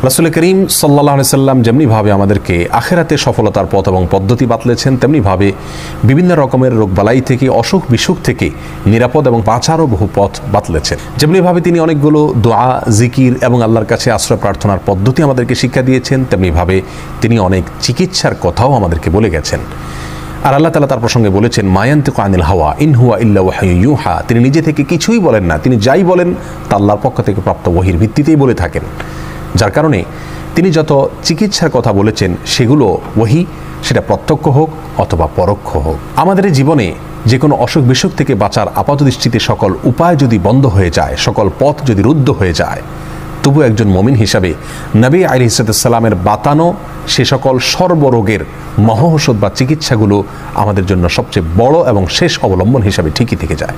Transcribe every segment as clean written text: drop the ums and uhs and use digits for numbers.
রাসূল করিম সাল্লাল্লাহু আলাইহি সাল্লাম যেমনিভাবে আমাদেরকে আখিরাতে সফলতার পথ এবং পদ্ধতি বাতলেছেন, তেমনিভাবে বিভিন্ন রকমের রোগবালাই থেকে, অসুখ বিসুখ থেকে নিরাপদ এবং বাঁচারও বহু পথ বাতলেছেন। যেমনিভাবে তিনি অনেকগুলো দোয়া, জিকির এবং আল্লাহর কাছে আশ্রয় প্রার্থনার পদ্ধতি আমাদেরকে শিক্ষা দিয়েছেন, তেমনিভাবে তিনি অনেক চিকিৎসার কথাও আমাদেরকে বলে গেছেন। আর আল্লাহ তাআলা তার প্রসঙ্গে বলেছেন, মা ইয়ানতিকু আনিল হাওয়া ইন হুয়া ইল্লা ওয়াহয়ুন ইউহা। তিনি নিজে থেকে কিছুই বলেন না, তিনি যাই বলেন তা আল্লাহর পক্ষ থেকে প্রাপ্ত ওহীর ভিত্তিতেই বলে থাকেন। যার কারণে তিনি যত চিকিৎসার কথা বলেছেন সেগুলো ওহী, সেটা প্রত্যক্ষ হোক অথবা পরোক্ষ হোক। আমাদের জীবনে যে কোনো অসুখ বিসুখ থেকে বাঁচার আপাতদৃষ্টিতে সকল উপায় যদি বন্ধ হয়ে যায়, সকল পথ যদি রুদ্ধ হয়ে যায়, তবু একজন মুমিন হিসাবে নবী আলাইহিস সালামের বাতানো সে সকল সর্বরোগের মহৌষধ বা চিকিৎসাগুলো আমাদের জন্য সবচেয়ে বড় এবং শেষ অবলম্বন হিসাবে ঠিকই থেকে যায়।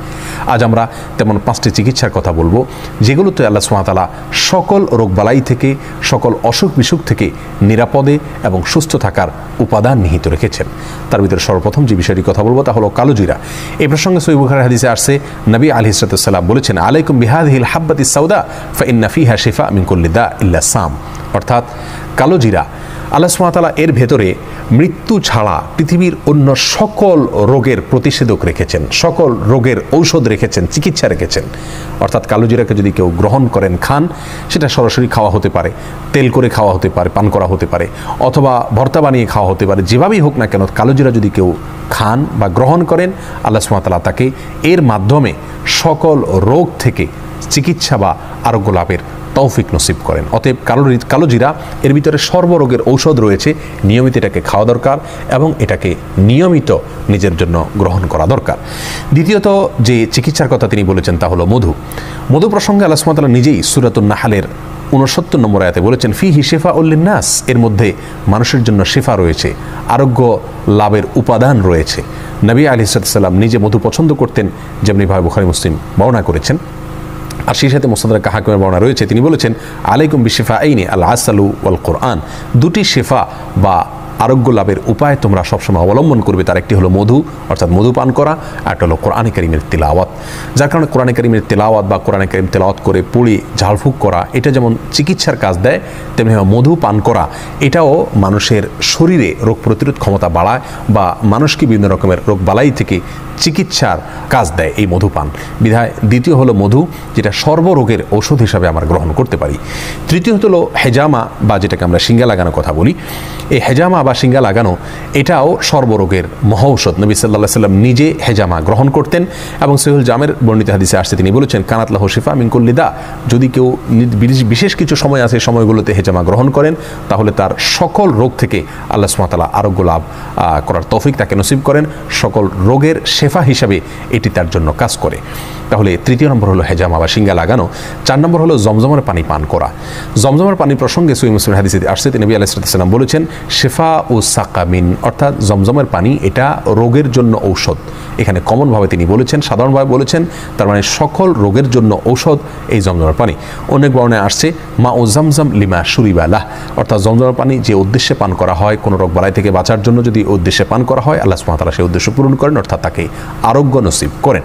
আজ আমরা তেমন 5টি চিকিৎসার কথা বলবো, যেগুলোতে আল্লাহ সুবহানাহু ওয়া তাআলা সকল রোগবালাই থেকে, সকল অসুখ বিসুখ থেকে নিরাপদে এবং সুস্থ থাকার উপাদান নিহিত রেখেছেন। তার ভিতরে সর্বপ্রথম যে বিষয়টি কথা বলবো তা হলো কালোজিরা। এই প্রসঙ্গে সহিহ বুখারীর হাদিসে আসছে, নবী আলাইহিস সালাম বলেছেন, আলাইকুম বিহাদিহিল হাব্বাতিস সাউদা ফাইন্না ফিহা শিফা মিন কুল্লি দা ইল্লা সাম। অর্থাৎ কালোজিরা, আল্লাহ সুবহানাহু ওয়া তাআলা এর ভেতরে মৃত্যু ছাড়া পৃথিবীর অন্য সকল রোগের প্রতিষেধক রেখেছেন, সকল রোগের ঔষধ রেখেছেন, চিকিৎসা রেখেছেন। অর্থাৎ কালোজিরাকে যদি কেউ গ্রহণ করেন, খান, সেটা সরাসরি খাওয়া হতে পারে, তেল করে খাওয়া হতে পারে, পান করা হতে পারে, অথবা ভর্তা বানিয়ে খাওয়া হতে পারে। যেভাবেই হোক না কেন, কালোজিরা যদি কেউ খান বা গ্রহণ করেন, আল্লাহ সুবহানাহু ওয়া তাআলা তাকে এর মাধ্যমে সকল রোগ থেকে চিকিৎসা বা আরোগ্য লাভের তৌফিক নসিব করেন। অতএব কালোজিরা এর ভিতরে সর্বরোগের ঔষধ রয়েছে, নিয়মিত এটাকে খাওয়া দরকার এবং এটাকে নিয়মিত নিজের জন্য গ্রহণ করা দরকার। দ্বিতীয়ত যে চিকিৎসার কথা তিনি বলেছেন তা হলো মধু। মধু প্রসঙ্গে আল্লাহ সুবহানাহু ওয়া তাআলা নিজেই সূরাতুন নাহলের 69 নম্বর আয়াতে বলেছেন, ফিহি শিফাউল লিন্নাস, এর মধ্যে মানুষের জন্য শিফা রয়েছে, আরোগ্য লাভের উপাদান রয়েছে। নবী আলাইহিস সালাম নিজে মধু পছন্দ করতেন, যেমনিভাবে বুখারী মুসলিম বর্ণনা করেছেন। আর সেই সাথে মুসনাদ হাকিমের বর্ণনা রয়েছে, তিনি বলেছেন, আলাইকুম বিশিফাইনি আল আসালু ওয়াল কোরআন। দুটি শিফা বা আরোগ্য লাভের উপায় তোমরা সবসময় অবলম্বন করবে। তার একটি হলো মধু, অর্থাৎ মধু পান করা, আর একটা হলো কোরআনে কারীমের তিলাওয়াত। যার কারণে কোরআনে কারীমের তিলাওয়াত বা কোরআনে কারীম তিলাওয়াত করে পড়ে ঝাড়ফুঁক করা, এটা যেমন চিকিৎসার কাজ দেয়, তেমনি মধু পান করা এটাও মানুষের শরীরে রোগ প্রতিরোধ ক্ষমতা বাড়ায় বা মানুষকে বিভিন্ন রকমের রোগ বালাই থেকে চিকিৎসার কাজ দেয় এই মধুপান। বিধায় দ্বিতীয় হলো মধু, যেটা সর্বরোগের ঔষধ হিসাবে আমরা গ্রহণ করতে পারি। তৃতীয়ত হলো হেজামা বা যেটাকে আমরা শিঙ্গা লাগানোর কথা বলি। এই হেজামা বা শিঙ্গা লাগানো এটাও সর্বরোগের মহৌষধ। নবী সাল্লাল্লাহু আলাইহি সাল্লাম নিজে হেজামা গ্রহণ করতেন এবং সহিহুল জামের বর্ণিত হাদিসে আসছে, তিনি বলেছেন, কানাত লাহু শিফা মিন কুল্লি দা। যদি কেউ বিশেষ কিছু সময় আছে, সময়গুলোতে হেজামা গ্রহণ করেন, তাহলে তার সকল রোগ থেকে আল্লাহ সুবহানাহু ওয়া তাআলা আরোগ্য লাভ করার তৌফিক তাকে নসিব করেন। সকল রোগের শেফা হিসাবে এটি তার জন্য কাজ করে। তাহলে তৃতীয় নম্বর হলো হেজামা বা শিঙ্গা লাগানো। 4 নম্বর হলো জমজমের পানি পান করা। জমজমের পানি প্রসঙ্গে সহিহ মুসলিম হাদিসে আসছে, নবী আলাইহিস সালাম বলেছেন, শিফা ও সাকামিন, অর্থাৎ জমজমের পানি এটা রোগের জন্য ঔষধ। এখানে কমনভাবে তিনি বলেছেন, সাধারণভাবে বলেছেন, তার মানে সকল রোগের জন্য ঔষধ এই জমজমের পানি। অনেক বর্ণনায় আসছে, মা ও জমজম লিমা শুরিবা লাহ, অর্থাৎ জমজমের পানি যে উদ্দেশ্যে পান করা হয়, কোনো রোগ বালাই থেকে বাঁচার জন্য যদি উদ্দেশ্যে পান করা হয়, আল্লাহ সুবহানাহু ওয়া তাআলা সেই উদ্দেশ্য পূরণ করেন, অর্থাৎ তাকে আরোগ্য নসিব করেন।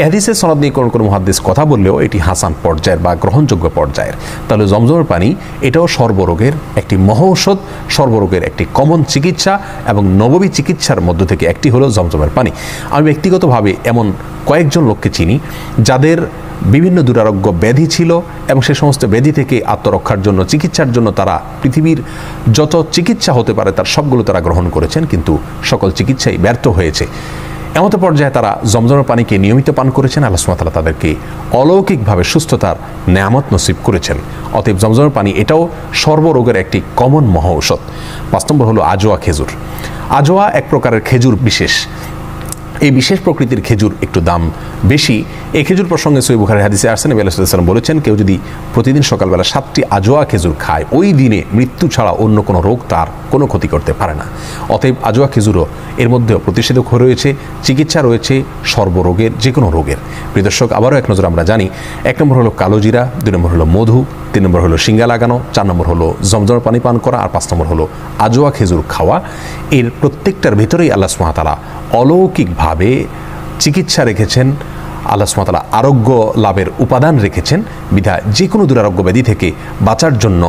এই হাদিসের সনদ নিয়ে কোনো মুহাদ্দিস কথা বললেও এটি হাসান পর্যায়ের বা গ্রহণযোগ্য পর্যায়ের। তাহলে জমজমের পানি এটাও সর্বরোগের একটি মহৌষধ, সর্বরোগের একটি কমন চিকিৎসা এবং নববী চিকিৎসার মধ্য থেকে একটি হলো জমজমের পানি। আমি ব্যক্তিগতভাবে এমন কয়েকজন লোককে চিনি যাদের বিভিন্ন দুরারোগ্য ব্যাধি ছিল এবং সে সমস্ত ব্যাধি থেকে আত্মরক্ষার জন্য, চিকিৎসার জন্য তারা পৃথিবীর যত চিকিৎসা হতে পারে তার সবগুলো তারা গ্রহণ করেছেন, কিন্তু সকল চিকিৎসাই ব্যর্থ হয়েছে। এমত পর্যায়ে তারা জমজমের পানিকে নিয়মিত পান করেছেন। আল্লাহ সুবহানাহু ওয়া তাআলা তাদেরকে অলৌকিকভাবে সুস্থতার নেয়ামত নসিব করেছেন। অতএব জমজমের পানি এটাও সর্বরোগের একটি কমন মহৌষধ। 5 নম্বর হলো আজোয়া খেজুর। আজোয়া এক প্রকারের খেজুর বিশেষ। এই বিশেষ প্রকৃতির খেজুর একটু দাম বেশি। এই খেজুর প্রসঙ্গে সহিহ বুখারীর হাদিসে আসছে, নবী আলাইহিস সালাম বলেছেন, কেউ যদি প্রতিদিন সকালবেলা 7টি আজোয়া খেজুর খায়, ওই দিনে মৃত্যু ছাড়া অন্য কোনো রোগ তার কোনো ক্ষতি করতে পারে না। অতএব আজোয়া খেজুরও এর মধ্যেও প্রতিষেধক রয়েছে, চিকিৎসা রয়েছে সর্বরোগের, যে কোনো রোগের। প্রিয় দর্শক, আবারও এক নজর আমরা জানি, 1 নম্বর হলো কালোজিরা, 2 নম্বর হলো মধু, 3 নম্বর হলো শিঙ্গা লাগানো, 4 নম্বর হলো জমজমের পানি পান করা, আর 5 নম্বর হলো আজোয়া খেজুর খাওয়া। এর প্রত্যেকটার ভিতরেই আল্লাহ সুবহানাহু ওয়া তাআলা অলৌকিকভাবে চিকিৎসা রেখেছেন, আল্লাহ সুবহানাহু ওয়া তাআলা আরোগ্য লাভের উপাদান রেখেছেন। বিধায় যে কোনো দুরারোগ্য ব্যাধি থেকে বাঁচার জন্য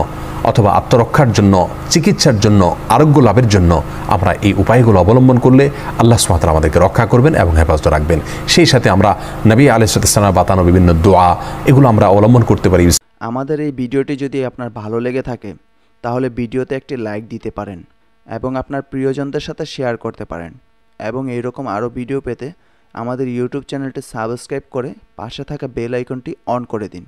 অথবা আত্মরক্ষার জন্য, চিকিৎসার জন্য, আরোগ্য লাভের জন্য আমরা এই উপায়গুলো অবলম্বন করলে আল্লাহ সুবহানাহু ওয়া তাআলা আমাদেরকে রক্ষা করবেন এবং হেফাজত রাখবেন। সেই সাথে আমরা নবী আলাইহিস সালামের বাতানো বিভিন্ন দোয়া এগুলো আমরা অবলম্বন করতে পারি। আমাদের এই ভিডিওটি যদি আপনার ভালো লেগে থাকে তাহলে ভিডিওতে একটি লাইক দিতে পারেন এবং আপনার প্রিয়জনদের সাথে শেয়ার করতে পারেন এবং এইরকম আরও ভিডিও পেতে আমাদের ইউটিউব চ্যানেলটি সাবস্ক্রাইব করে পাশে থাকা বেল আইকনটি অন করে দিন।